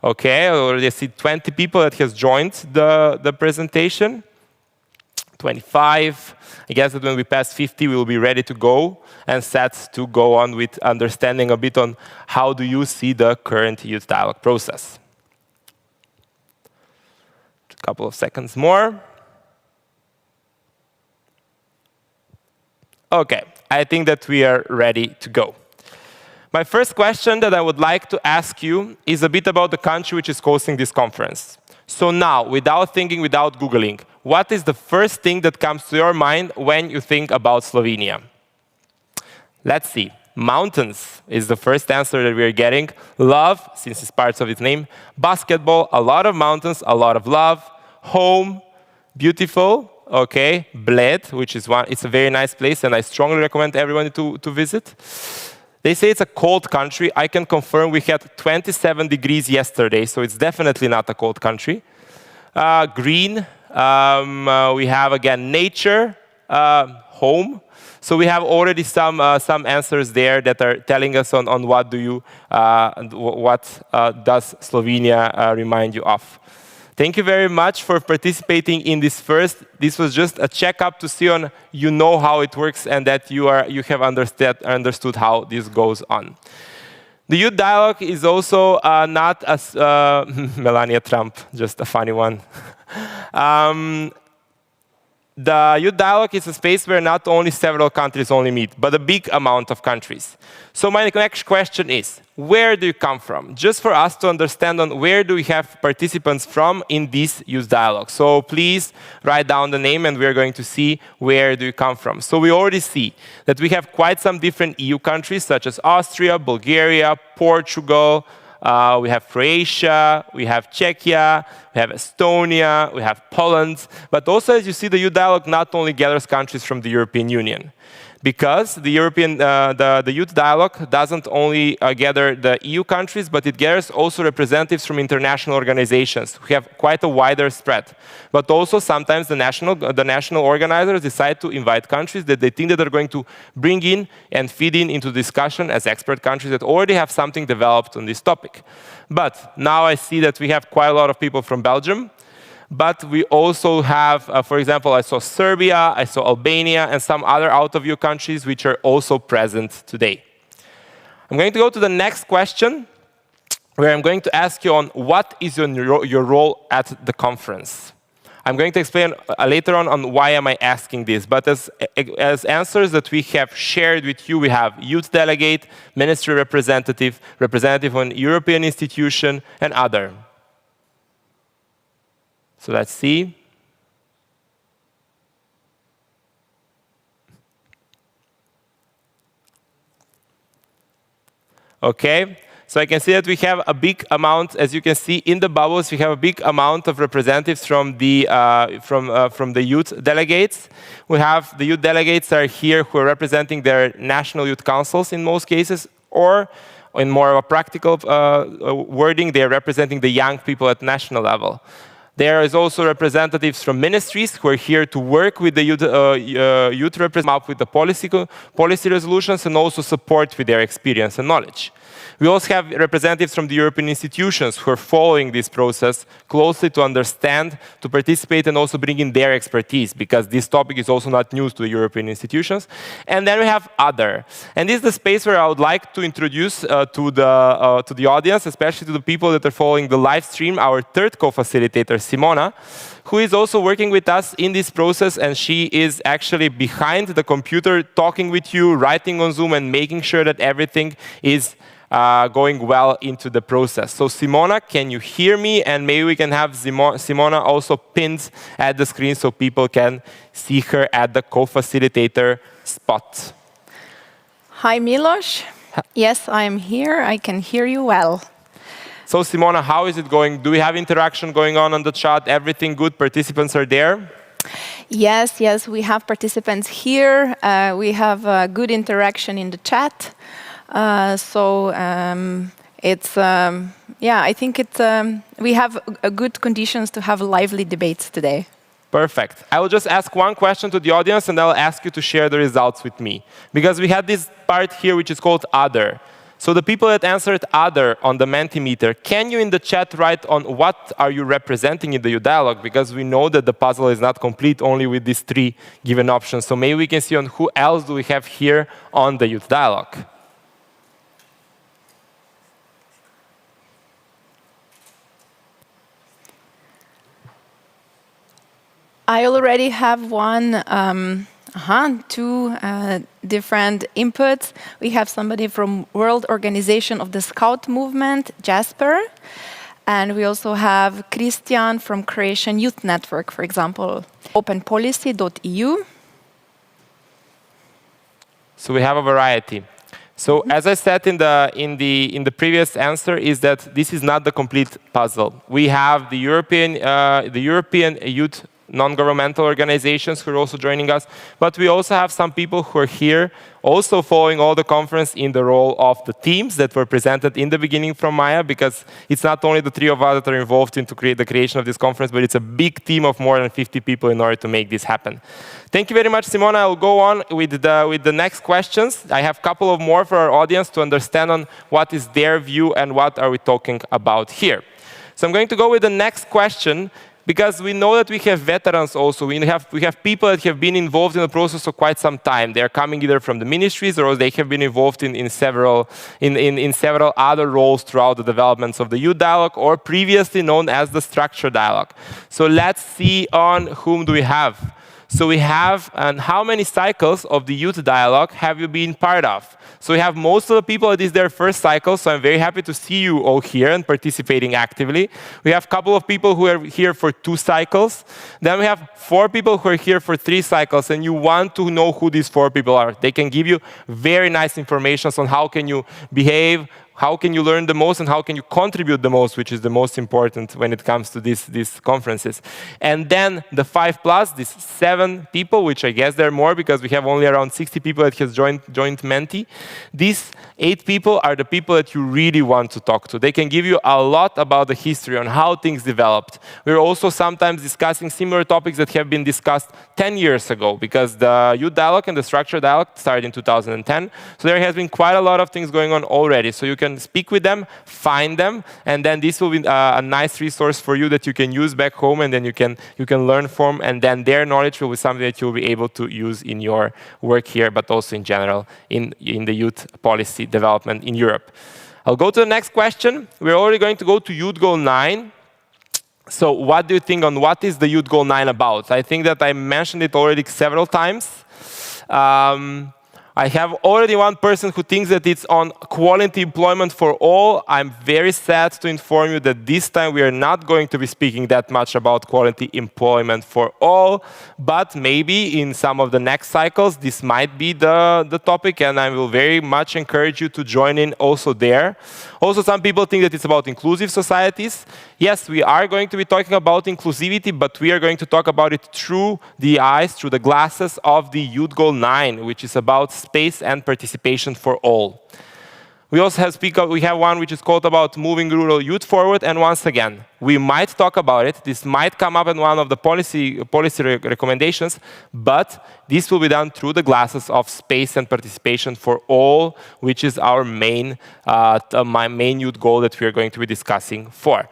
Okay, I already see 20 people that has joined the presentation. 25. I guess that when we pass 50, we will be ready to go and set to go on with understanding a bit on how do you see the current youth dialogue process. A couple of seconds more. Okay, I think that we are ready to go. My first question that I would like to ask you is a bit about the country which is hosting this conference. So now, without thinking, without Googling, what is the first thing that comes to your mind when you think about Slovenia? Let's see. Mountains is the first answer that we are getting. Love, since it's part of its name. Basketball, a lot of mountains, a lot of love. Home, beautiful. Okay, Bled, which is it's a very nice place, and I strongly recommend everyone to visit. They say it's a cold country. I can confirm we had 27 degrees yesterday, so it's definitely not a cold country. Green, we have again nature, home. So we have already some answers there that are telling us on what does Slovenia remind you of. Thank you very much for participating in this first. This was just a checkup to see on you know how it works and that you have understood how this goes on. The youth dialogue is also not as Melania Trump, just a funny one. The youth dialogue is a space where not only several countries only meet, but a big amount of countries. So my next question is, where do you come from? Just for us to understand on where do we have participants from in this youth dialogue. So please write down the name and we're going to see where do you come from. So we already see that we have quite some different EU countries such as Austria, Bulgaria, Portugal, we have Croatia, we have Czechia, we have Estonia, we have Poland. But also, as you see, the youth dialogue not only gathers countries from the European Union. Because the youth dialogue doesn't only gather the EU countries, but it gathers also representatives from international organizations who have quite a wider spread. But also sometimes the national organizers decide to invite countries that they think that are going to bring in and feed into discussion as expert countries that already have something developed on this topic. But now I see that we have quite a lot of people from Belgium. But we also have, for example, I saw Serbia, I saw Albania, and some other out-of-EU countries which are also present today. I'm going to go to the next question, where I'm going to ask you on what is your role at the conference. I'm going to explain later on why am I asking this, but as answers that we have shared with you, we have youth delegate, ministry representative, representative on European institution, and other. So let's see. Okay, so I can see that we have a big amount, as you can see in the bubbles, we have a big amount of representatives from the youth delegates. We have the youth delegates are here who are representing their national youth councils in most cases, or in more of a practical wording, they are representing the young people at national level. There is also representatives from ministries who are here to work with the youth representatives, come up with the policy resolutions and also support with their experience and knowledge. We also have representatives from the European institutions who are following this process closely to understand, to participate, and also bring in their expertise, because this topic is also not news to the European institutions. And then we have other. And this is the space where I would like to introduce to the audience, especially to the people that are following the live stream, our third co-facilitator, Simona, who is also working with us in this process, and she is actually behind the computer, talking with you, writing on Zoom, and making sure that everything is going well into the process. So Simona, can you hear me? And maybe we can have Simona also pinned at the screen so people can see her at the co-facilitator spot. Hi, Milos. Yes, I am here. I can hear you well. So Simona, how is it going? Do we have interaction going on the chat? Everything good? Participants are there? Yes, we have participants here. We have good interaction in the chat. It's I think we have good conditions to have lively debates today. Perfect. I will just ask one question to the audience and I'll ask you to share the results with me. Because we had this part here which is called other. So the people that answered other on the Mentimeter, can you in the chat write on what are you representing in the youth dialogue? Because we know that the puzzle is not complete only with these three given options. So maybe we can see on who else do we have here on the youth dialogue. I already have two different inputs. We have somebody from World Organization of the Scout Movement, Jasper, and we also have Christian from Croatian Youth Network, for example, openpolicy.eu. So we have a variety. So as I said in the previous answer, is that this is not the complete puzzle. We have the European Youth non-governmental organizations who are also joining us, but we also have some people who are here Also following all the conference in the role of the teams that were presented in the beginning from Maya, because it's not only the three of us that are involved into the creation of this conference, but it's a big team of more than 50 people in order to make this happen. Thank you very much, Simona. I'll go on with the next questions. I have a couple of more for our audience to understand on what is their view and what are we talking about here. So I'm going to go with the next question, because we know that we have veterans also. We have people that have been involved in the process for quite some time. They are coming either from the ministries or they have been involved in several other roles throughout the developments of the youth dialogue, or previously known as the structured dialogue. So let's see on whom do we have. So we have, and how many cycles of the youth dialogue have you been part of? So we have most of the people, it is their first cycle, so I'm very happy to see you all here and participating actively. We have a couple of people who are here for 2 cycles. Then we have 4 people who are here for 3 cycles, and you want to know who these 4 people are. They can give you very nice information on how can you behave, how can you learn the most, and how can you contribute the most, which is the most important when it comes to these conferences. And then the 5+, these 7 people, which I guess there are more because we have only around 60 people that has joined Menti. These 8 people are the people that you really want to talk to. They can give you a lot about the history, on how things developed. We're also sometimes discussing similar topics that have been discussed 10 years ago, because the youth dialogue and the structured dialogue started in 2010. So there has been quite a lot of things going on already. So you can speak with them, find them, and then this will be a nice resource for you that you can use back home, and then you can learn from, and then their knowledge will be something that you'll be able to use in your work here, but also in general in the youth policy development in Europe. I'll go to the next question. We're already going to go to Youth Goal 9. So what do you think on what is the Youth Goal 9 about? I think that I mentioned it already several times. I have already one person who thinks that it's on quality employment for all. I'm very sad to inform you that this time we are not going to be speaking that much about quality employment for all, but maybe in some of the next cycles this might be the topic, and I will very much encourage you to join in also there. Also, some people think that it's about inclusive societies. Yes, we are going to be talking about inclusivity, but we are going to talk about it through the eyes, through the glasses of the Youth Goal 9, which is about space and participation for all. We also have one which is called about moving rural youth forward, and once again, we might talk about it. This might come up in one of the policy recommendations, but this will be done through the glasses of space and participation for all, which is our main youth goal that we are going to be discussing for.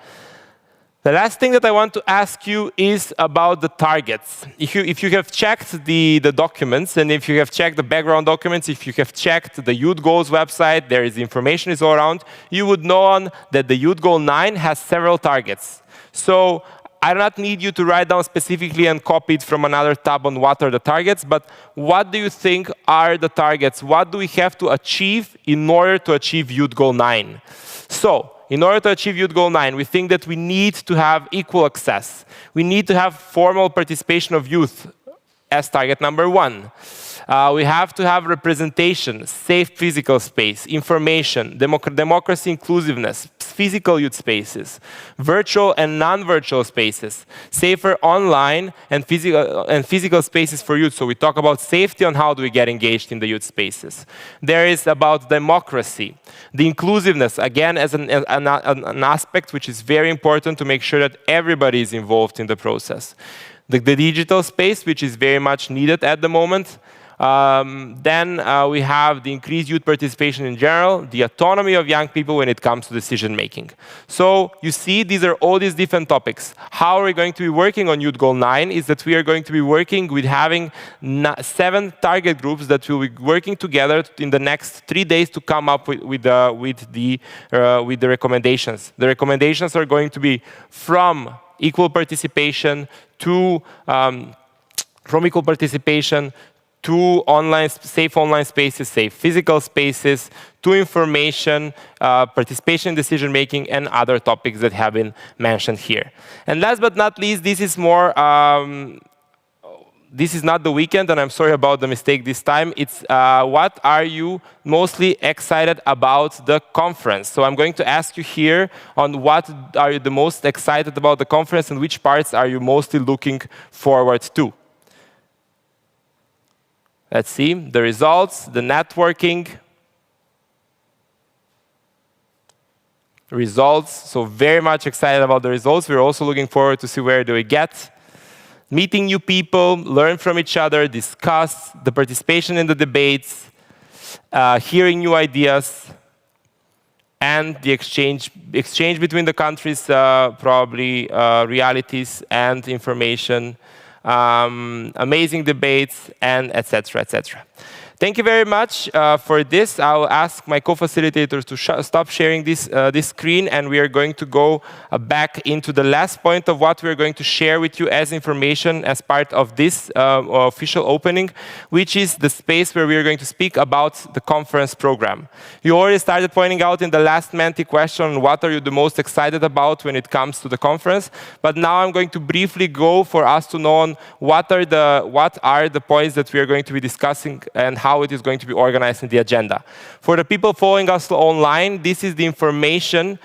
The last thing that I want to ask you is about the targets. If you have checked the documents, and if you have checked the background documents, if you have checked the Youth Goals website, there is information is all around, you would know that the Youth Goal 9 has several targets. So I do not need you to write down specifically and copy it from another tab on what are the targets, but what do you think are the targets? What do we have to achieve in order to achieve Youth Goal 9? So, in order to achieve Youth Goal 9, we think that we need to have equal access. We need to have formal participation of youth as target number 1. We have to have representation, safe physical space, information, democracy, inclusiveness, physical youth spaces, virtual and non-virtual spaces, safer online and physical spaces for youth. So we talk about safety on how do we get engaged in the youth spaces. There is about democracy, the inclusiveness, again, as an aspect which is very important to make sure that everybody is involved in the process. The digital space, which is very much needed at the moment. Then we have the increased youth participation in general, the autonomy of young people when it comes to decision making. So you see, these are all these different topics. How are we going to be working on Youth Goal 9 is that we are going to be working with having 7 target groups that will be working together in the next 3 days to come up with the recommendations. The recommendations are going to be from equal participation to to safe online spaces, safe physical spaces, to information, participation in decision making, and other topics that have been mentioned here. And last but not least, this is more. This is not the weekend, and I'm sorry about the mistake this time. It's what are you mostly excited about the conference? So I'm going to ask you here on what are you the most excited about the conference and which parts are you mostly looking forward to? Let's see, the results, the networking. Results, so very much excited about the results. We're also looking forward to see where do we get. Meeting new people, learn from each other, discuss, the participation in the debates, hearing new ideas, and the exchange between the countries, probably realities and information, amazing debates, and etc., etc. Thank you very much for this. I'll ask my co-facilitators to stop sharing this screen, and we are going to go back into the last point of what we're going to share with you as information as part of this official opening, which is the space where we are going to speak about the conference program. You already started pointing out in the last Menti question, what are you the most excited about when it comes to the conference? But now I'm going to briefly go for us to know on what are the points that we are going to be discussing and how it is going to be organized in the agenda. For the people following us online, this is the information,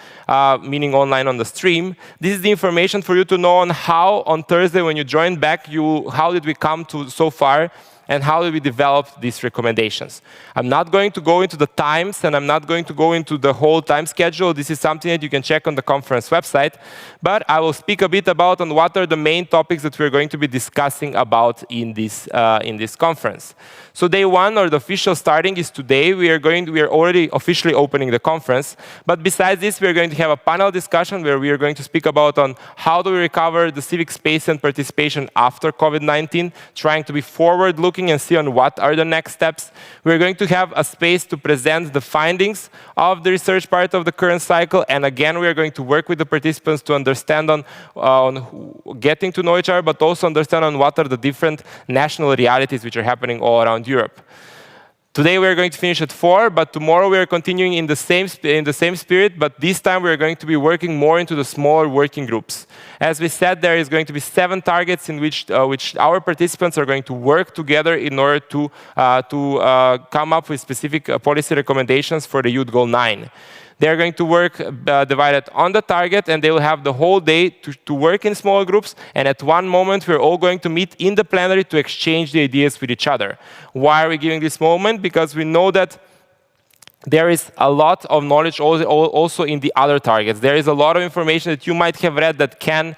meaning online on the stream. This is the information for you to know on how on Thursday when you join back, how did we come to so far and how did we develop these recommendations. I'm not going to go into the times and I'm not going to go into the whole time schedule. This is something that you can check on the conference website, but I will speak a bit about on what are the main topics that we're going to be discussing about in this conference. So day one, or the official starting, is today. We are already officially opening the conference, but besides this, we are going to have a panel discussion where we are going to speak about on how do we recover the civic space and participation after COVID-19, trying to be forward-looking and see on what are the next steps. We're going to have a space to present the findings of the research part of the current cycle, and again, we are going to work with the participants to understand on getting to know each other, but also understand on what are the different national realities which are happening all around Europe. Today we are going to finish at 4, but tomorrow we are continuing in the same spirit, but this time we are going to be working more into the smaller working groups. As we said, there is going to be 7 targets in which our participants are going to work together in order to come up with specific policy recommendations for the Youth Goal 9. They are going to work divided on the target, and they will have the whole day to work in small groups. And at one moment, we're all going to meet in the plenary to exchange the ideas with each other. Why are we giving this moment? Because we know that there is a lot of knowledge also in the other targets. There is a lot of information that you might have read that can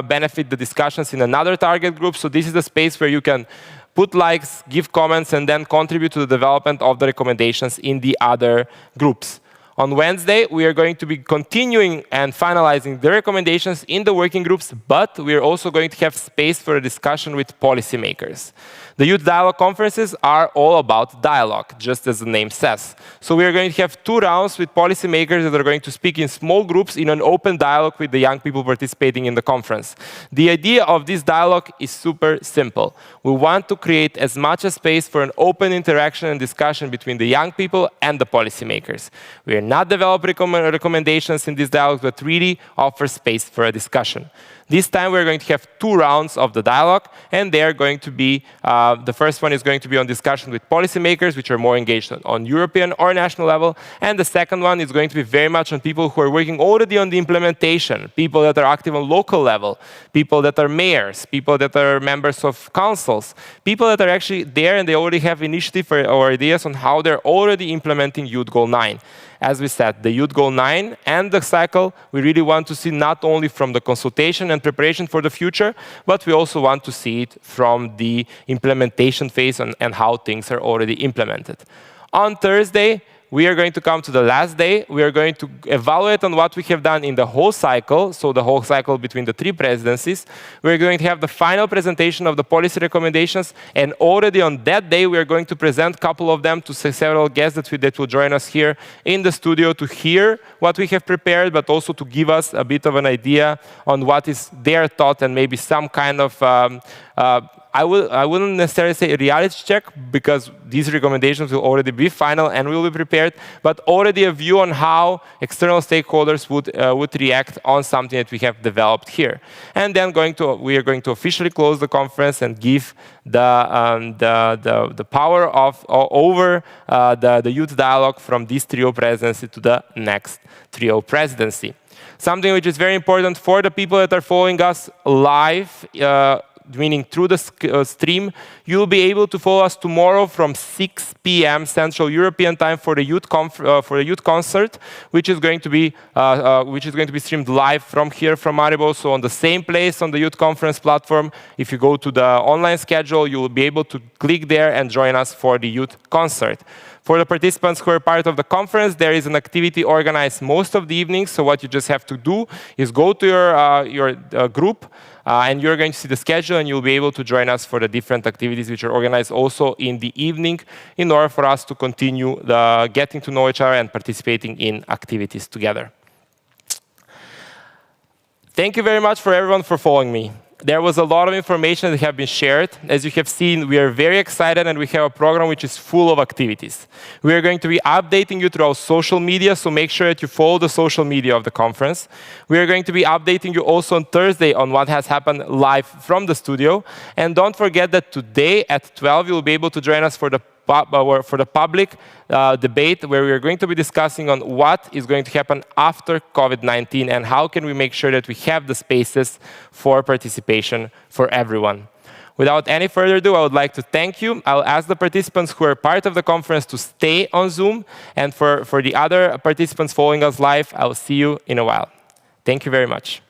benefit the discussions in another target group. So this is the space where you can put likes, give comments, and then contribute to the development of the recommendations in the other groups. On Wednesday, we are going to be continuing and finalizing the recommendations in the working groups, but we are also going to have space for a discussion with policymakers. The Youth Dialogue conferences are all about dialogue, just as the name says. So we are going to have 2 rounds with policymakers that are going to speak in small groups in an open dialogue with the young people participating in the conference. The idea of this dialogue is super simple. We want to create as much space for an open interaction and discussion between the young people and the policymakers. We are not developing recommendations in this dialogue, but really offer space for a discussion. This time we're going to have 2 rounds of the dialogue, and they are going to be, the first one is going to be on discussion with policymakers, which are more engaged on European or national level, and the second one is going to be very much on people who are working already on the implementation, people that are active on local level, people that are mayors, people that are members of councils, people that are actually there and they already have initiative or ideas on how they're already implementing Youth Goal 9. As we said, the Youth Goal 9 and the cycle, we really want to see not only from the consultation and preparation for the future, but we also want to see it from the implementation phase and how things are already implemented. On Thursday, we are going to come to the last day. We are going to evaluate on what we have done in the whole cycle, so the whole cycle between the 3 presidencies. We're going to have the final presentation of the policy recommendations, and already on that day, we are going to present a couple of them to several guests that will join us here in the studio to hear what we have prepared, but also to give us a bit of an idea on what is their thought and maybe some kind of I wouldn't necessarily say a reality check, because these recommendations will already be final and will be prepared, but already a view on how external stakeholders would react on something that we have developed here. And then we are going to officially close the conference and give the power over the youth dialogue from this trio presidency to the next trio presidency. Something which is very important for the people that are following us live meaning through the stream, you'll be able to follow us tomorrow from 6 p.m. Central European Time for the youth concert, which is going to be streamed live from here from Maribor. So on the same place on the youth conference platform, if you go to the online schedule, you will be able to click there and join us for the youth concert. For the participants who are part of the conference, there is an activity organized most of the evenings. So what you just have to do is go to your group, and you're going to see the schedule, and you'll be able to join us for the different activities which are organized also in the evening, in order for us to continue getting to know each other and participating in activities together. Thank you very much for everyone for following me. There was a lot of information that have been shared. As you have seen, we are very excited, and we have a program which is full of activities. We are going to be updating you through our social media, so make sure that you follow the social media of the conference. We are going to be updating you also on Thursday on what has happened live from the studio. And don't forget that today at 12, you will be able to join us for the public debate, where we are going to be discussing on what is going to happen after COVID-19 and how can we make sure that we have the spaces for participation for everyone. Without any further ado, I would like to thank you. I'll ask the participants who are part of the conference to stay on Zoom, and for the other participants following us live, I'll see you in a while. Thank you very much.